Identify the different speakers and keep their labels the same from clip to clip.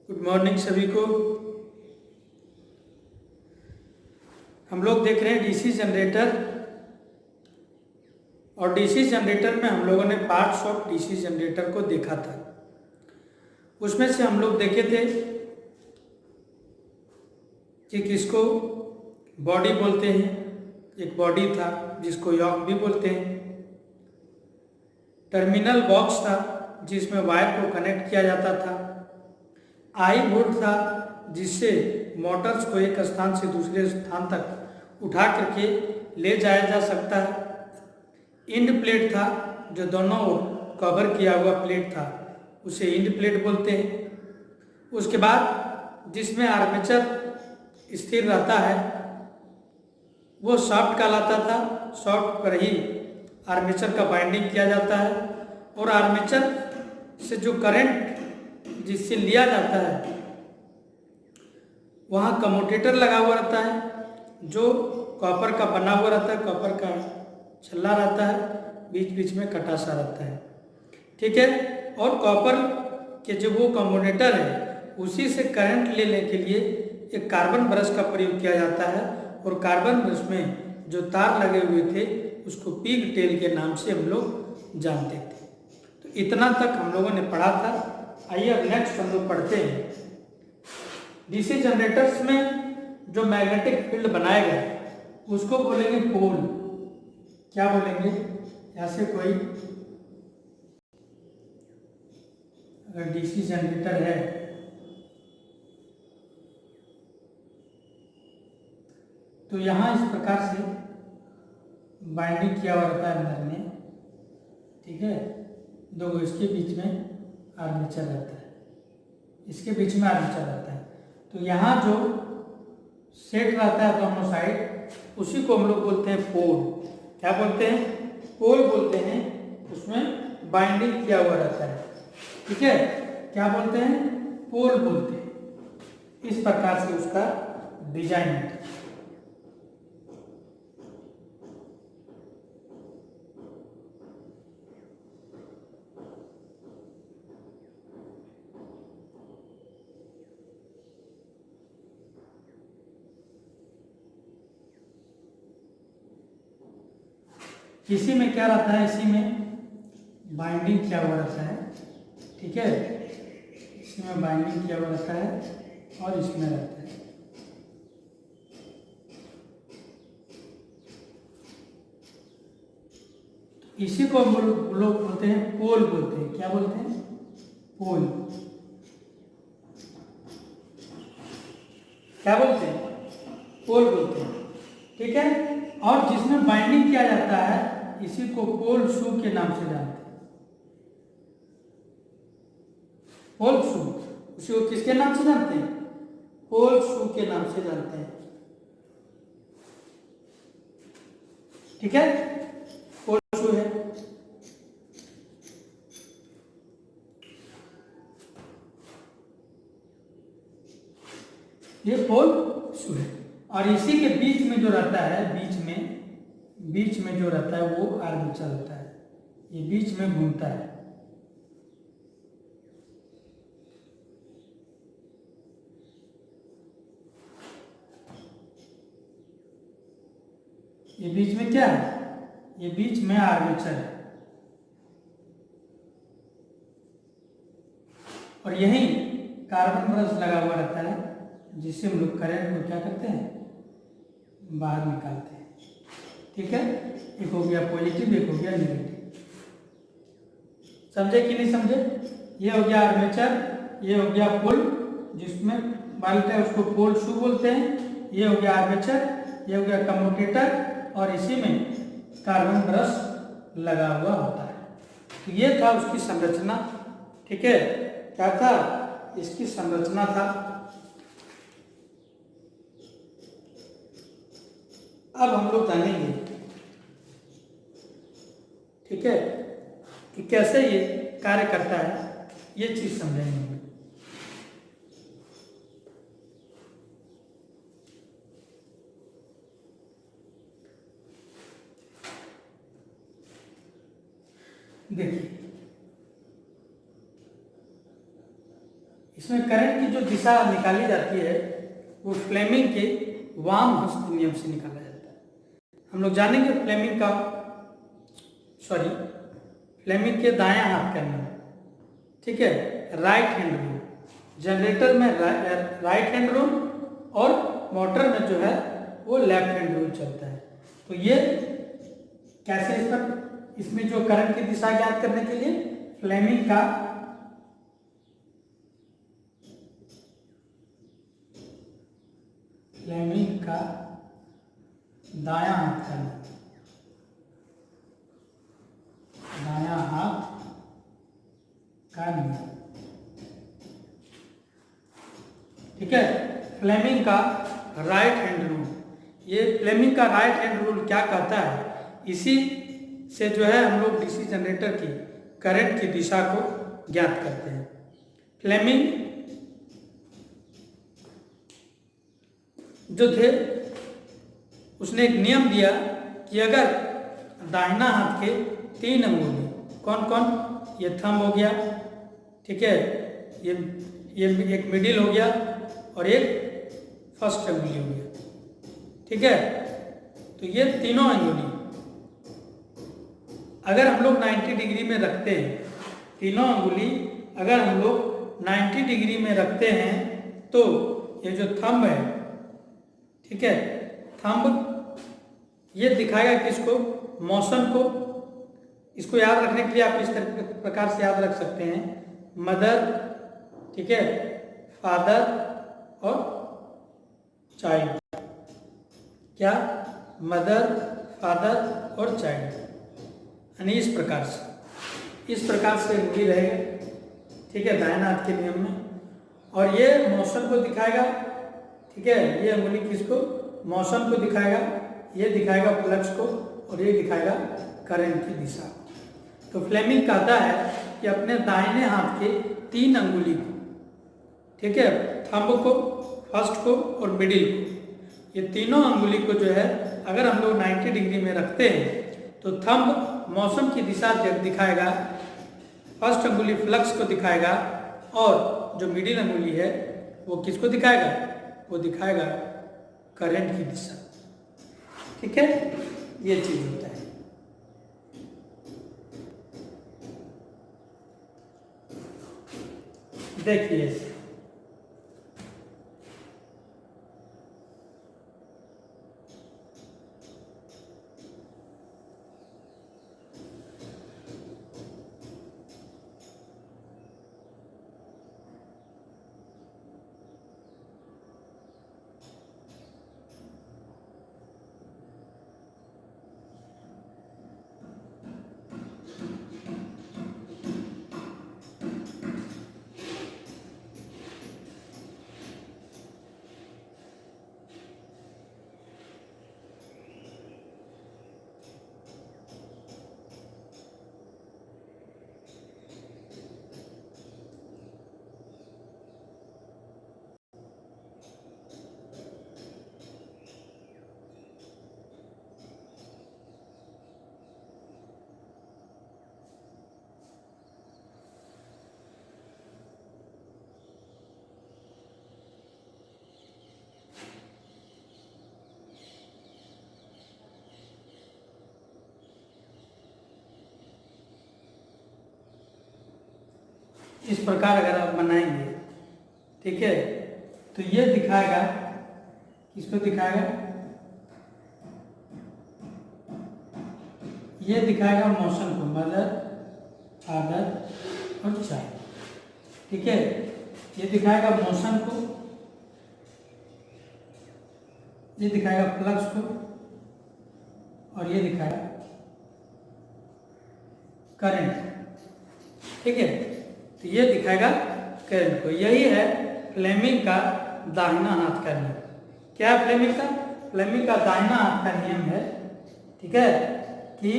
Speaker 1: Good morning सभी को। हम लोग देख रहे हैं डीसी जनरेटर, और डीसी जनरेटर में हम लोगों ने पार्ट्स ऑफ डीसी जनरेटर को देखा था। उसमें से हम लोग देखे थे कि किसको बॉडी बोलते हैं, एक बॉडी था जिसको यॉक भी बोलते हैं, टर्मिनल बॉक्स था जिसमें वायर को कनेक्ट किया जाता था, आई वुड था जिससे मोटर्स को एक स्थान से दूसरे स्थान तक उठा करके ले जाया जा सकता है, इंड प्लेट था जो दोनों ओर कवर किया हुआ प्लेट था, उसे इंड प्लेट बोलते हैं। उसके बाद जिसमें आर्मेचर स्थिर रहता है वो शाफ्ट कहलाता था। शाफ्ट पर ही आर्मेचर का बाइंडिंग किया जाता है, और आर्मेचर से जो करंट जिससे लिया जाता है वहाँ कम्यूटेटर लगा हुआ रहता है जो कॉपर का बना हुआ रहता है, कॉपर का छल्ला रहता है, बीच बीच में कटा सा रहता है, ठीक है। और कॉपर के जो वो कम्यूटेटर है उसी से करंट लेने के लिए एक कार्बन ब्रश का प्रयोग किया जाता है, और कार्बन ब्रश में जो तार लगे हुए थे उसको पिग टेल के नाम से हम लोग जानते थे। तो इतना तक हम लोगों ने पढ़ा था। आइए अब नेक्स्ट हम लोग पढ़ते हैं। डीसी जनरेटर्स में जो मैग्नेटिक फील्ड बनाया गया उसको बोलेंगे पोल। क्या बोलेंगे? ऐसे कोई अगर डीसी जनरेटर है तो यहाँ इस प्रकार से बाइंडिंग किया हुआ रहता है अंदर में, ठीक है। दो इसके बीच में आर्मेचर रहता है, इसके बीच में आर्मेचर रहता है। तो यहाँ जो सेट रहता है दोनों साइड उसी को हम लोग बोलते हैं पोल। क्या बोलते हैं? पोल बोलते हैं। उसमें बाइंडिंग किया हुआ रहता है, ठीक है। क्या बोलते हैं? पोल बोलते हैं। इस प्रकार से उसका डिजाइन है। इसी में क्या रहता है? इसी में बाइंडिंग किया हुआ रहता है, ठीक है। इसी में बाइंडिंग किया हुआ रहता है और इसमें रहता है। इसी को हम लोग बोलते हैं पोल बोलते हैं। क्या बोलते हैं? पोल। क्या बोलते हैं? पोल बोलते हैं, ठीक है। और जिसमें बाइंडिंग किया जाता है इसी को पोल शू के नाम से जानते हैं। पोल शू, उसी को किसके नाम से जानते हैं? पोल शू के नाम से जानते हैं, ठीक है। पोल शू है। ये पोल शू है। और इसी के बीच में जो रहता है, बीच में जो रहता है वो आर्मेचर होता है। ये बीच में घूमता है, ये बीच में क्या है? ये बीच में आर्मेचर है। और यही कार्बन ब्रश लगा हुआ रहता है जिससे हम लोग करंट को क्या करते हैं? बाहर निकालते हैं, ठीक है। एक हो गया पॉजिटिव, एक हो गया नेगेटिव। समझे कि नहीं समझे? ये हो गया आर्मेचर, ये हो गया पोल जिसमें बाल्ट है उसको पोल शू बोलते हैं। ये हो गया आर्मेचर, ये हो गया कम्यूटेटर, और इसी में कार्बन ब्रश लगा हुआ होता है। तो ये था उसकी संरचना, ठीक है। क्या था? इसकी संरचना था। अब हम लोग जानेंगे, ठीक है, कि कैसे ये कार्य करता है, ये चीज समझेंगे। देखिए, इसमें करंट की जो दिशा निकाली जाती है वो फ्लेमिंग के वाम हस्त नियम से निकाला जाता है। हम लोग जानेंगे फ्लेमिंग के दायां हाथ का नियम, ठीक है, राइट हैंड रूल। जनरेटर में राइट हैंड रूल और मोटर में जो है वो लेफ्ट हैंड रूल चलता है। तो ये कैसे इसमें जो करंट की दिशा ज्ञात करने के लिए फ्लेमिंग का दायां हाथ का नियम, ठीक है। फ्लेमिंग का राइट हैंड रूल, ये फ्लेमिंग का राइट हैंड रूल क्या कहता है, इसी से जो है हम लोग डीसी जनरेटर की करंट की दिशा को ज्ञात करते हैं। फ्लेमिंग जो थे उसने एक नियम दिया कि अगर दाहिना हाथ के 3 अंगुली, कौन कौन, ये थंब हो गया, ठीक है, ये एक मिडिल हो गया और एक फर्स्ट अंगुली हो गया, ठीक है। तो ये तीनों अंगुली अगर हम लोग 90 डिग्री में रखते हैं, तीनों अंगुली अगर हम लोग 90 डिग्री में रखते हैं तो ये जो थंब है, ठीक है, थंब ये दिखाएगा किसको, मोशन को। इसको याद रखने के लिए आप इस प्रकार से याद रख सकते हैं, मदर, ठीक है, फादर और चाइल्ड। क्या, मदर, फादर और चाइल्ड, यानी इस प्रकार से अंगुली रहेगा, ठीक है, दाहिना हाथ के नियम में। और ये मोशन को दिखाएगा, ठीक है, ये अंगुली किसको, मोशन को दिखाएगा, ये दिखाएगा फ्लक्स को और ये दिखाएगा करंट की दिशा। तो फ्लेमिंग कहता है कि अपने दाहिने हाथ के 3 अंगुली को, ठीक है, थंब को, फर्स्ट को और मिडिल को, ये तीनों अंगुली को जो है अगर हम लोग 90 डिग्री में रखते हैं तो थंब मौसम की दिशा दिखाएगा, फर्स्ट अंगुली फ्लक्स को दिखाएगा और जो मिडिल अंगुली है वो किसको दिखाएगा, वो दिखाएगा करंट की दिशा, ठीक है। ये चीज होता है। देखिए इस प्रकार अगर आप बनाएंगे, ठीक है, तो ये दिखाएगा, किसको दिखाएगा, ये दिखाएगा मोशन को, मदर, फादर और चाइल्ड, ठीक है, ये दिखाएगा मोशन को, ये दिखाएगा फ्लक्स को और ये दिखाएगा करंट, ठीक है। तो ये दिखाएगा करंट को। यही है फ्लेमिंग का दाहिना हाथ का नियम। क्या है फ्लेमिंग का? फ्लेमिंग का दाहिना हाथ का नियम है, ठीक है, कि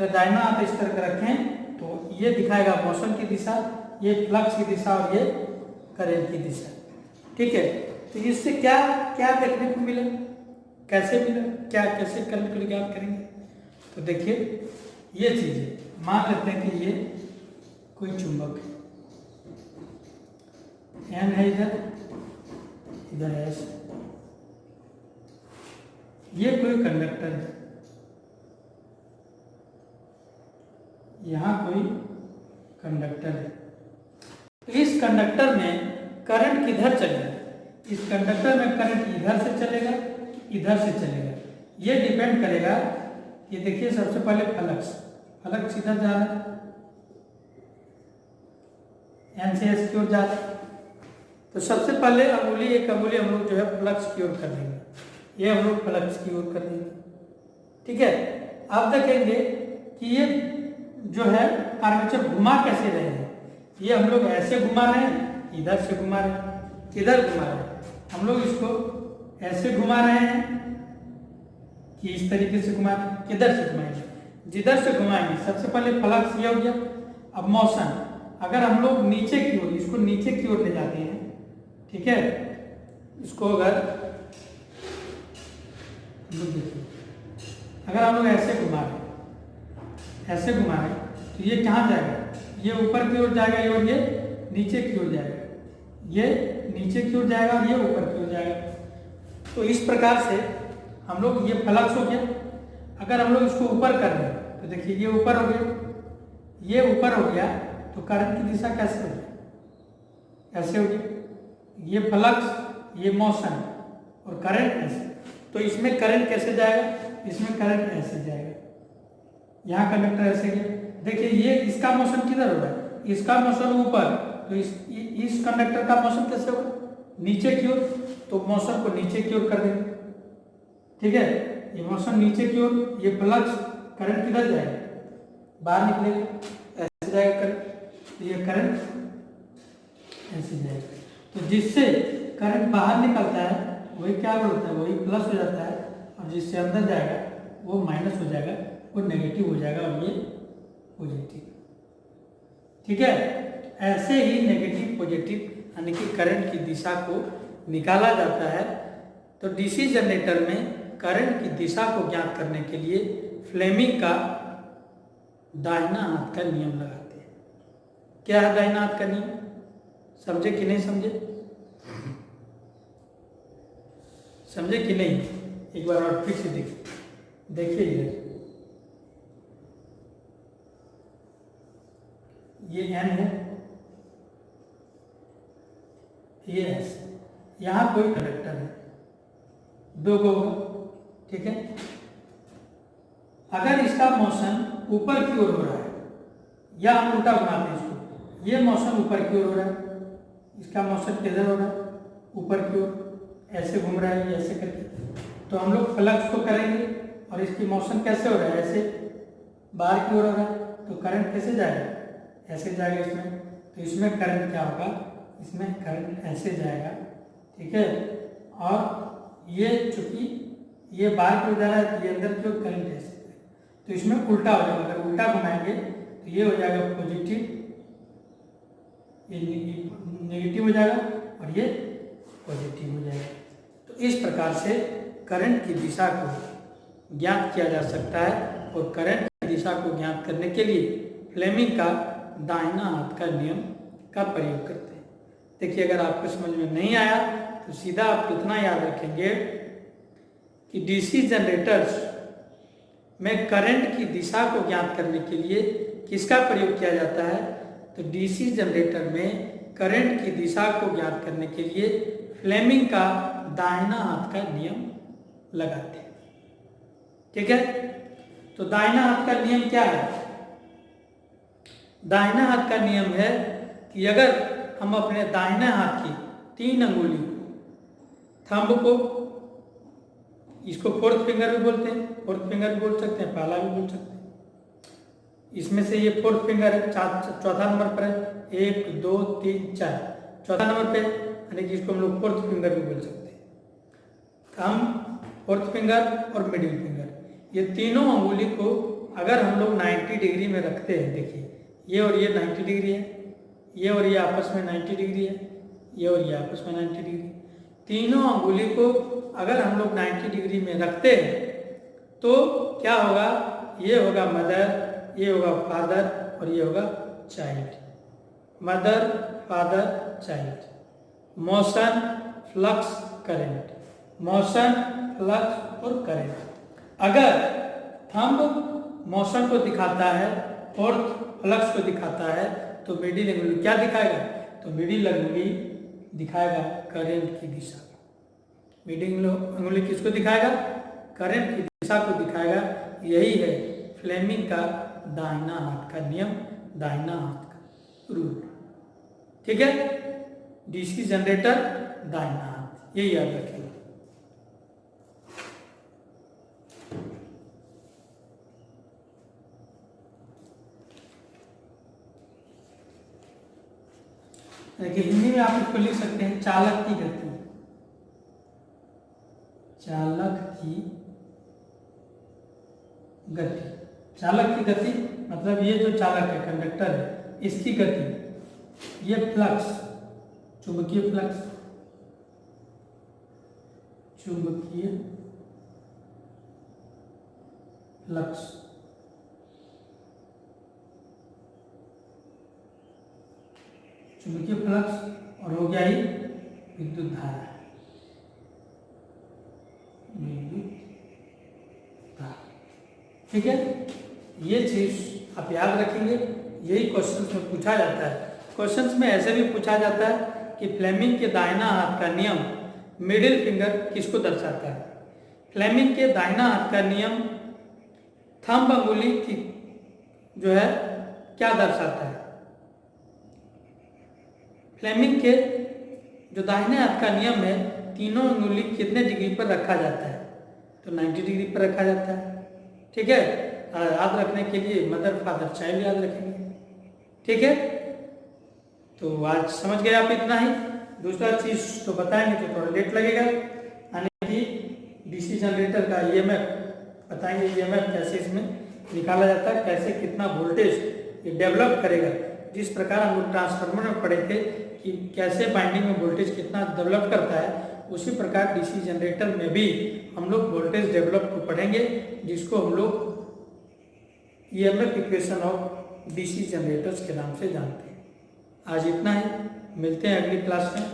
Speaker 1: दाहिना हाथ इस तरह रखें तो ये दिखाएगा मोशन की दिशा, ये फ्लक्स की दिशा और ये करंट की दिशा, ठीक है। तो इससे क्या क्या देखने को मिला, कैसे मिला, क्या कैसे करंट को ज्ञात करेंगे? तो देखिए ये चीजें मान लेते हैं कि ये कोई चुंबक है, एन है इधर, इधर एस। ये कोई कंडक्टर है, यहाँ कोई कंडक्टर है। तो इस कंडक्टर में करंट किधर चलेगा? इस कंडक्टर में करंट इधर से चलेगा, इधर से चलेगा, ये डिपेंड करेगा। ये देखिए सबसे पहले फ्लक्स इधर जा रहा है, एन से एस की ओर जा रहा है। तो सबसे पहले एक अंगुली हम लोग जो है फ्लक्स की ओर कर देंगे, ये हम लोग फ्लक्स की ओर कर देंगे। ठीक है, आप देखेंगे कि ये जो है आर्मेचर घुमा कैसे रहे हैं। ये हम लोग ऐसे घुमा रहे हैं, इधर से घुमा रहे हैं, किधर घुमा रहे हैं, हम लोग इसको ऐसे घुमा रहे हैं कि इस तरीके से घुमा रहे हैं। किधर से घुमाएंगे? जिधर से घुमाएंगे। सबसे पहले फ्लक्स ये हो गया। अब मोशन, अगर हम लोग नीचे की ओर, इसको नीचे की ओर ले जाते हैं, ठीक है, इसको अगर देखिए, अगर हम लोग ऐसे घुमा रहे हैं, ऐसे घुमा रहे हैं, तो ये कहाँ जाएगा? ये ऊपर की ओर जाएगा और ये नीचे की ओर जाएगा, ये नीचे की ओर जाएगा और ये ऊपर की ओर जाएगा। तो इस प्रकार से हम लोग, ये फ्लक्स हो गया। अगर हम लोग इसको ऊपर कर दें तो देखिए ये ऊपर हो गया, ये ऊपर हो गया, तो करंट की दिशा कैसे होगी? ऐसे होगी। ये फ्लक्स, ये मोशन और करंट ऐसे। तो इसमें करंट कैसे जाएगा? इसमें करंट ऐसे जाएगा। यहाँ कंडक्टर ऐसे गया, देखिए ये इसका मोशन किधर हो रहा है? इसका मोशन ऊपर, तो इस कंडक्टर का मोशन कैसे होगा? नीचे की ओर। तो मोशन को नीचे की ओर कर देंगे। ठीक है, ये मोशन नीचे की ओर, ये फ्लक्स, करंट किधर जाएगा? बाहर निकलेगा, ऐसे जाएगा करंट। ये करंट ऐसे जाएगा। तो जिससे करंट बाहर निकलता है वही क्या बोलता है? वही प्लस हो जाता है, और जिससे अंदर जाएगा वो माइनस हो जाएगा, वो नेगेटिव हो जाएगा, और ये पॉजिटिव। ठीक है, ऐसे ही नेगेटिव पॉजिटिव यानी कि करंट की दिशा को निकाला जाता है। तो डीसी जनरेटर में करंट की दिशा को ज्ञात करने के लिए फ्लेमिंग का दाहिना हाथ का नियम लगाते हैं। क्या है दाहिना हाथ का नियम? समझे कि नहीं समझे? समझे कि नहीं? एक बार और फिर से देखिए इधर, ये एन है, ये एस। यहाँ कोई कंडक्टर है, दो गो, ठीक है। अगर इसका मोशन ऊपर की ओर हो रहा है, या हम उल्टा बनाते हैं इसको, ये मोशन ऊपर की ओर हो रहा है, इसका मोशन किधर हो रहा है? ऊपर की ओर, ऐसे घूम रहा है, ऐसे करके। तो हम लोग फ्लक्स को करेंगे, और इसकी मोशन कैसे हो रहा है? ऐसे बाहर की ओर हो रहा है, तो करंट कैसे जाएगा? ऐसे जाएगा इसमें। तो इसमें करंट क्या होगा? इसमें करंट ऐसे जाएगा, ठीक है। और ये चूंकि ये बाहर की ओर जा रहा है, ये अंदर की ओर करंट ऐसे, तो इसमें उल्टा हो जाएगा। अगर उल्टा घुमाएंगे तो ये हो जाएगा पॉजिटिव, ये नेगेटिव हो जाएगा, और ये पॉजिटिव हो जाएगा। तो इस प्रकार से करंट की दिशा को ज्ञात किया जा सकता है, और करंट की दिशा को ज्ञात करने के लिए फ्लेमिंग का दाहिना हाथ का नियम का प्रयोग करते हैं। देखिए, अगर आपको समझ में नहीं आया तो सीधा आप इतना याद रखेंगे कि डीसी जनरेटर्स में करंट की दिशा को ज्ञात करने के लिए किसका प्रयोग किया जाता है? तो डीसी जनरेटर में करंट की दिशा को ज्ञात करने के लिए फ्लेमिंग का दाहिना हाथ का नियम लगाते हैं। ठीक है, तो दाहिना हाथ का नियम क्या है? दाहिना हाथ का नियम है कि अगर हम अपने दाहिने हाथ की 3 अंगुली को, थंब को, इसको फोर्थ फिंगर भी बोलते हैं, फोर्थ फिंगर भी बोल सकते हैं, पहला भी बोल सकते हैं। इसमें से ये फोर्थ फिंगर है, चौथा नंबर पर है, 1 2 3 4, चौथा नंबर पे, यानी कि इसको हम लोग फोर्थ फिंगर भी बोल सकते हैं। थंब, फोर्थ फिंगर और मिडिल फिंगर, ये तीनों अंगुली को अगर हम लोग 90 डिग्री में रखते हैं, देखिए ये और ये 90 डिग्री है, ये और ये आपस में 90 डिग्री है, ये और ये आपस में 90 डिग्री। तीनों अंगुली को अगर हम लोग 90 डिग्री में रखते हैं तो क्या होगा? ये होगा मदर, ये होगा फादर, और ये होगा child. Mother, father, child. Motion, flux, current, motion, flux और करंट। अगर थंब मोशन को दिखाता है और फ्लक्स को दिखाता है तो मिडिल अंगुली क्या दिखाएगा? तो मिडिल अंगुली दिखाएगा करंट की दिशा। मिडिल अंगुली किसको दिखाएगा? करंट की दिशा को दिखाएगा। यही है फ्लेमिंग का दाहिना हाथ का नियम, दाहिना हाथ का रूल। ठीक है, डीसी जनरेटर दाहिना हाथ, ये याद रखिएगा। देखिए हिंदी में आप इसको लिख सकते हैं चालक की गति। चालक की गति, चालक की गति मतलब ये जो चालक है, कंडक्टर है, इसकी गति, ये फ्लक्स, चुंबकीय फ्लक्स, चुंबकीय फ्लक्स, चुंबकीय फ्लक्स और हो गया ही विद्युत धारा, विद्युत धारा। ठीक है, ये चीज आप याद रखेंगे, यही क्वेश्चंस में पूछा जाता है। क्वेश्चंस में ऐसे भी पूछा जाता है कि फ्लेमिंग के दाहिना हाथ का नियम मिडिल फिंगर किसको दर्शाता है? फ्लेमिंग के दाहिना हाथ का नियम थंब अंगुली की जो है क्या दर्शाता है? फ्लेमिंग के जो दाहिने हाथ का नियम है, तीनों अंगुली कितने डिग्री पर रखा जाता है? तो 90 डिग्री पर रखा जाता है। ठीक है, याद रखने के लिए मदर फादर चाइल्ड याद रखेंगे। ठीक है, तो आज समझ गए आप इतना ही। दूसरा चीज तो बताएंगे तो थोड़ा लेट लगेगा, यानी कि डीसी जनरेटर का ईएमएफ बताएंगे, ईएमएफ कैसे इसमें निकाला जाता है, कैसे कितना वोल्टेज ये डेवलप करेगा। जिस प्रकार हम लोग ट्रांसफार्मर में पढ़े थे कि कैसे बाइंडिंग में वोल्टेज कितना डेवलप करता है, उसी प्रकार डीसी जनरेटर में भी हम लोग वोल्टेज डेवलप को पढ़ेंगे, जिसको हम लोग EMF equation of DC generators के नाम से जानते हैं। आज इतना ही, मिलते हैं अगली क्लास में।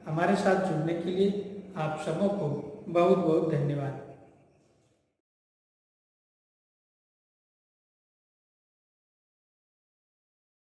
Speaker 1: हमारे साथ जुड़ने के लिए आप सबों को बहुत बहुत धन्यवाद।